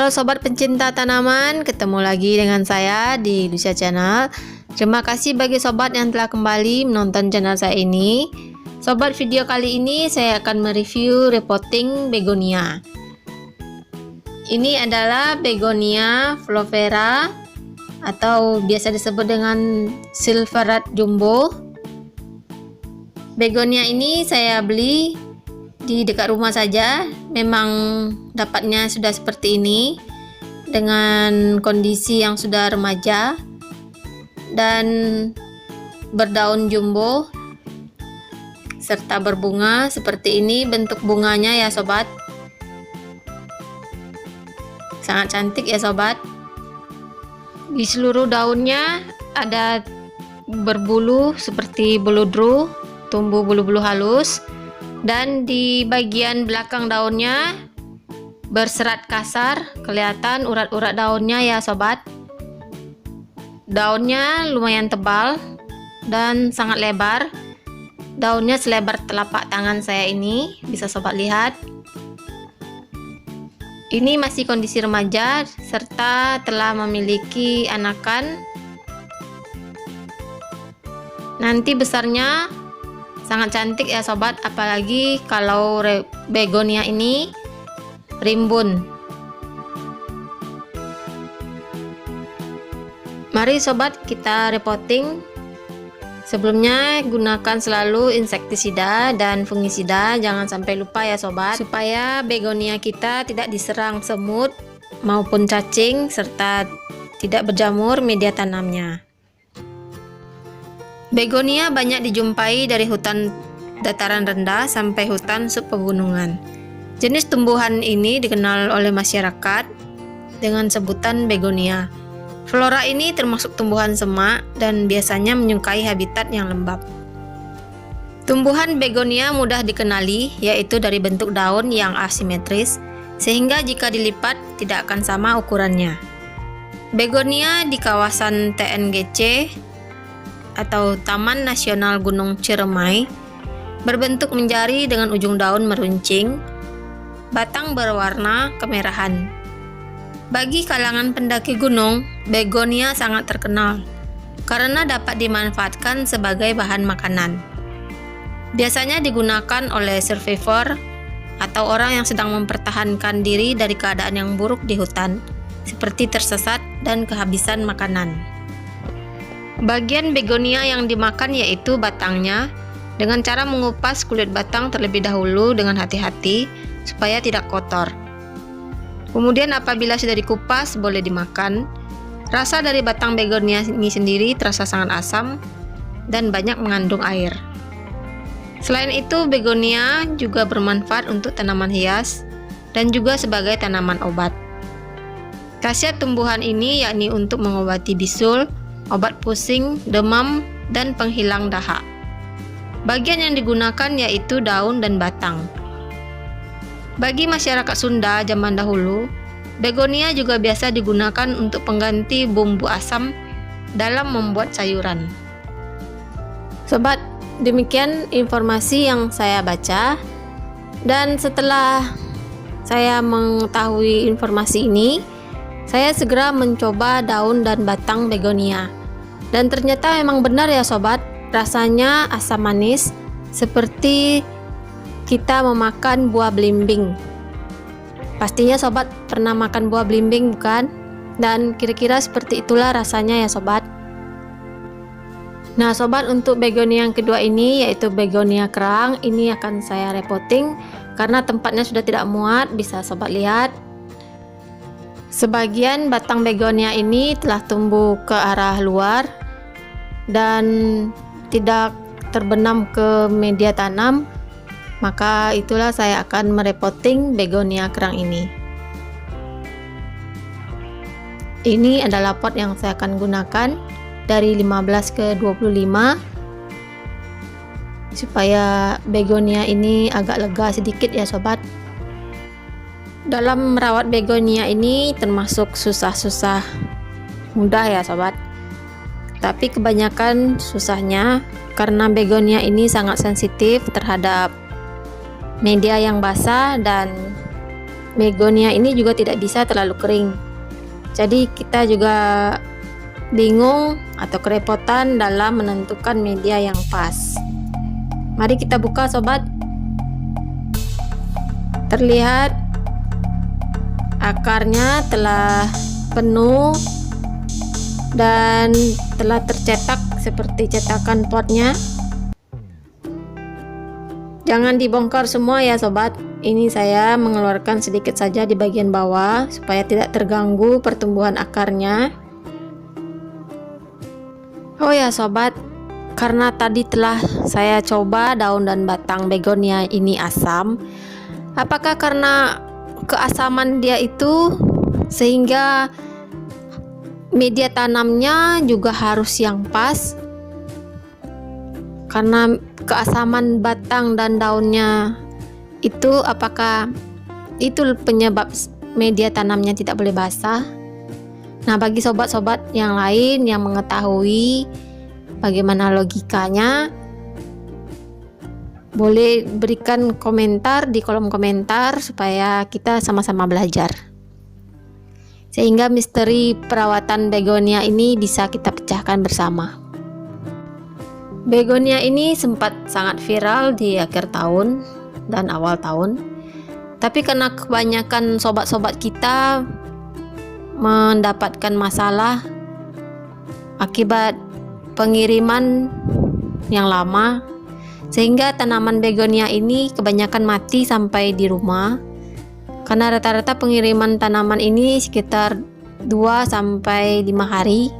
Halo sobat pencinta tanaman, ketemu lagi dengan saya di Lucia Channel. Terima kasih bagi sobat yang telah kembali menonton channel saya ini. Sobat, video kali ini saya akan mereview repotting begonia. Ini adalah begonia flowera atau biasa disebut dengan silverat jumbo. Begonia ini saya beli di dekat rumah saja, memang dapatnya sudah seperti ini dengan kondisi yang sudah remaja dan berdaun jumbo serta berbunga seperti ini bentuk bunganya ya sobat. Sangat cantik ya sobat. Di seluruh daunnya ada berbulu seperti beludru, tumbuh bulu-bulu halus. Dan di bagian belakang daunnya berserat kasar, kelihatan urat-urat daunnya ya sobat. Daunnya lumayan tebal dan sangat lebar. Daunnya selebar telapak tangan saya ini, bisa sobat lihat. Ini masih kondisi remaja serta telah memiliki anakan. Nanti besarnya sangat cantik ya sobat, apalagi kalau begonia ini rimbun. Mari sobat kita repotting. Sebelumnya gunakan selalu insektisida dan fungisida, jangan sampai lupa ya sobat, supaya begonia kita tidak diserang semut maupun cacing serta tidak berjamur media tanamnya. Begonia banyak dijumpai dari hutan dataran rendah sampai hutan subpegunungan. Jenis tumbuhan ini dikenal oleh masyarakat dengan sebutan begonia. Flora ini termasuk tumbuhan semak dan biasanya menyukai habitat yang lembab. Tumbuhan begonia mudah dikenali, yaitu dari bentuk daun yang asimetris, sehingga jika dilipat tidak akan sama ukurannya. Begonia di kawasan TNGC atau Taman Nasional Gunung Ciremai berbentuk menjari dengan ujung daun meruncing, batang berwarna kemerahan. Bagi kalangan pendaki gunung, begonia sangat terkenal karena dapat dimanfaatkan sebagai bahan makanan. Biasanya digunakan oleh survivor atau orang yang sedang mempertahankan diri dari keadaan yang buruk di hutan, seperti tersesat dan kehabisan makanan. Bagian begonia yang dimakan yaitu batangnya, dengan cara mengupas kulit batang terlebih dahulu dengan hati-hati supaya tidak kotor. Kemudian apabila sudah dikupas boleh dimakan. Rasa dari batang begonia ini sendiri terasa sangat asam dan banyak mengandung air. Selain itu, begonia juga bermanfaat untuk tanaman hias dan juga sebagai tanaman obat. Khasiat tumbuhan ini yakni untuk mengobati bisul, obat pusing, demam, dan penghilang dahak. Bagian yang digunakan yaitu daun dan batang. Bagi masyarakat Sunda zaman dahulu, begonia juga biasa digunakan untuk pengganti bumbu asam dalam membuat sayuran. Sobat, demikian informasi yang saya baca. Dan setelah saya mengetahui informasi ini, saya segera mencoba daun dan batang begonia. Dan ternyata memang benar ya sobat, rasanya asam manis seperti kita memakan buah belimbing. Pastinya sobat pernah makan buah belimbing bukan? Dan kira-kira seperti itulah rasanya ya sobat. Nah sobat, untuk begonia yang kedua ini yaitu begonia kerang, ini akan saya repotting karena tempatnya sudah tidak muat, bisa sobat lihat. Sebagian batang begonia ini telah tumbuh ke arah luar dan tidak terbenam ke media tanam, maka itulah saya akan merepotting begonia kerang ini. Ini adalah pot yang saya akan gunakan dari 15 ke 25 supaya begonia ini agak lega sedikit ya sobat. Dalam merawat begonia ini termasuk susah-susah mudah ya sobat, tapi kebanyakan susahnya karena begonia ini sangat sensitif terhadap media yang basah dan begonia ini juga tidak bisa terlalu kering. Jadi kita juga bingung atau kerepotan dalam menentukan media yang pas. Mari kita buka sobat. Terlihat akarnya telah penuh dan telah tercetak seperti cetakan potnya. Jangan dibongkar semua ya sobat. Ini saya mengeluarkan sedikit saja di bagian bawah supaya tidak terganggu pertumbuhan akarnya. Oh ya sobat, karena tadi telah saya coba daun dan batang begonia ini asam. Apakah karena keasaman dia itu sehingga media tanamnya juga harus yang pas? Karena keasaman batang dan daunnya itu, apakah itu penyebab media tanamnya tidak boleh basah? Nah, bagi sobat-sobat yang lain yang mengetahui bagaimana logikanya, boleh berikan komentar di kolom komentar supaya kita sama-sama belajar. Sehingga misteri perawatan begonia ini bisa kita pecahkan bersama. Begonia ini sempat sangat viral di akhir tahun dan awal tahun. Tapi karena kebanyakan sobat-sobat kita mendapatkan masalah akibat pengiriman yang lama, sehingga tanaman begonia ini kebanyakan mati sampai di rumah. Karena rata-rata pengiriman tanaman ini sekitar 2 sampai 5 hari.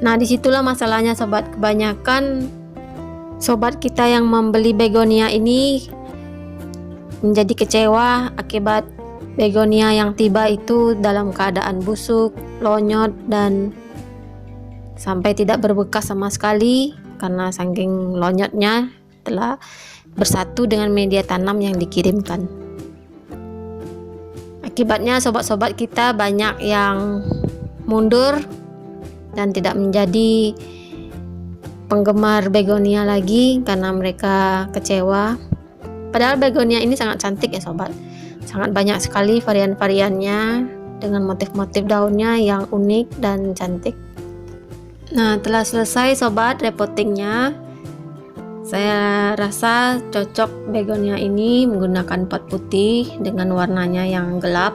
Nah, disitulah masalahnya sobat. Kebanyakan sobat kita yang membeli begonia ini menjadi kecewa akibat begonia yang tiba itu dalam keadaan busuk, lonyot, dan sampai tidak berbekas sama sekali karena saking lonyotnya telah bersatu dengan media tanam yang dikirimkan. Akibatnya sobat-sobat kita banyak yang mundur dan tidak menjadi penggemar begonia lagi karena mereka kecewa. Padahal begonia ini sangat cantik ya sobat. Sangat banyak sekali varian-variannya dengan motif-motif daunnya yang unik dan cantik. Nah, telah selesai sobat repottingnya. Saya rasa cocok begonia ini menggunakan pot putih dengan warnanya yang gelap.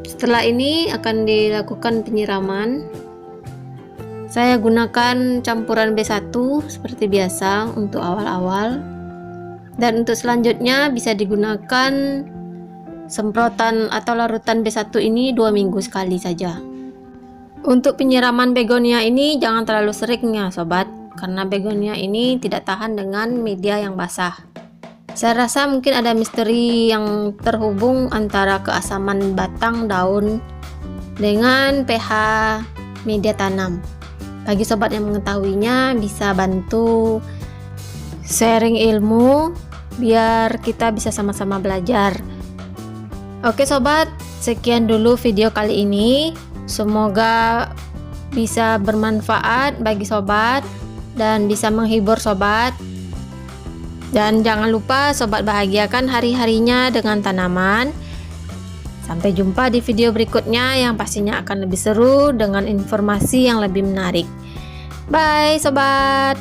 Setelah ini akan dilakukan penyiraman. Saya gunakan campuran B1 seperti biasa untuk awal-awal. Dan untuk selanjutnya bisa digunakan semprotan atau larutan B1 ini 2 minggu sekali saja. Untuk penyiraman begonia ini jangan terlalu sering ya sobat, karena begonia ini tidak tahan dengan media yang basah. Saya rasa mungkin ada misteri yang terhubung antara keasaman batang daun dengan pH media tanam. Bagi sobat yang mengetahuinya bisa bantu sharing ilmu biar kita bisa sama-sama belajar. Oke sobat, sekian dulu video kali ini. Semoga bisa bermanfaat bagi sobat dan bisa menghibur sobat. Dan jangan lupa sobat bahagiakan hari-harinya dengan tanaman. Sampai jumpa di video berikutnya yang pastinya akan lebih seru dengan informasi yang lebih menarik. Bye sobat.